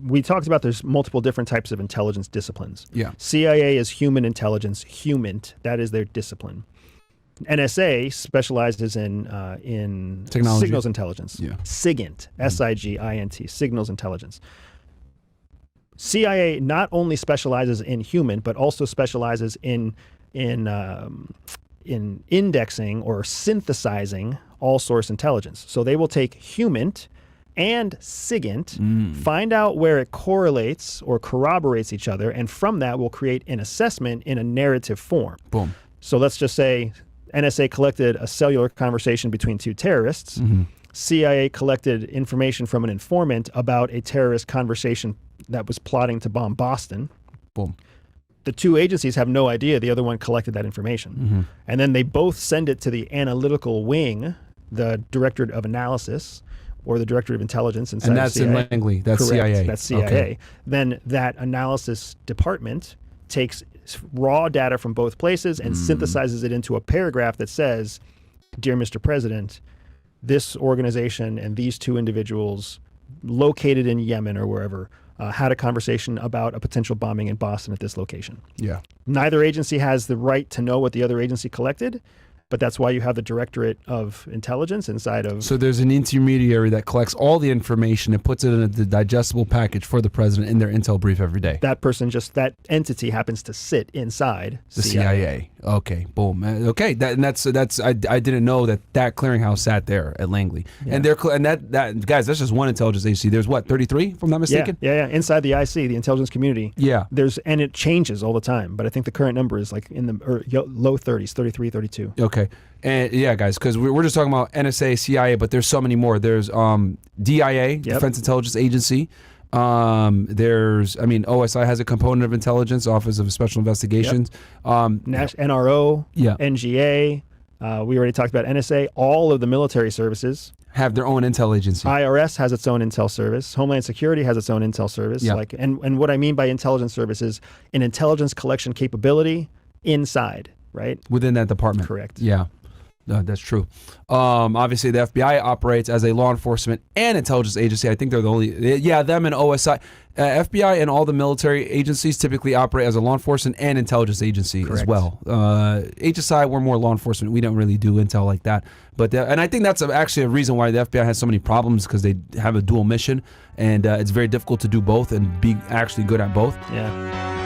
we talked about there's multiple different types of intelligence disciplines. Yeah. CIA is human intelligence, HUMINT. That is their discipline. NSA specializes in Technology. signals intelligence. Yeah. SIGINT, SIGINT, signals intelligence. CIA not only specializes in human, but also specializes in indexing or synthesizing all source intelligence. So they will take HUMINT and SIGINT, find out where it correlates or corroborates each other, and from that will create an assessment in a narrative form. Boom. So let's just say NSA collected a cellular conversation between two terrorists. CIA collected information from an informant about a terrorist conversation that was plotting to bomb Boston. Boom. The two agencies have no idea the other one collected that information. And then they both send it to the analytical wing, the Directorate of Analysis, or the Directorate of Intelligence inside And that's CIA. in Langley. That's Correct. CIA. That's CIA. Okay. Then that analysis department takes raw data from both places and synthesizes it into a paragraph that says, "Dear Mr. President, this organization and these two individuals located in Yemen or wherever had a conversation about a potential bombing in Boston at this location." Yeah. Neither agency has the right to know what the other agency collected, but that's why you have the Directorate of Intelligence inside of... So there's an intermediary that collects all the information and puts it in a digestible package for the president in their intel brief every day. That person that entity happens to sit inside The CIA. Okay, boom. Okay, that's I didn't know that clearinghouse sat there at Langley. Yeah. And that guys, that's just one intelligence agency. There's what, 33 if I'm not mistaken? Yeah. Inside the IC, the intelligence community. Yeah. And it changes all the time, but I think the current number is like in the low 30s, 33, 32. Okay. And yeah, guys, because we're just talking about NSA, CIA, but there's so many more. There's DIA, Defense Intelligence Agency. OSI has a component of intelligence, Office of Special Investigations. NRO, Yeah. NGA. We already talked about NSA. All of the military services have their own intel agency. IRS has its own intel service. Homeland Security has its own intel service. Yeah. And what I mean by intelligence service is an intelligence collection capability inside, right? Within that department. Correct. Yeah. That's true. Obviously, the FBI operates as a law enforcement and intelligence agency. I think they're the only... them and OSI. FBI and all the military agencies typically operate as a law enforcement and intelligence agency as well. HSI, we're more law enforcement. We don't really do intel like that. But and I think that's actually a reason why the FBI has so many problems, because they have a dual mission, and it's very difficult to do both and be actually good at both. Yeah.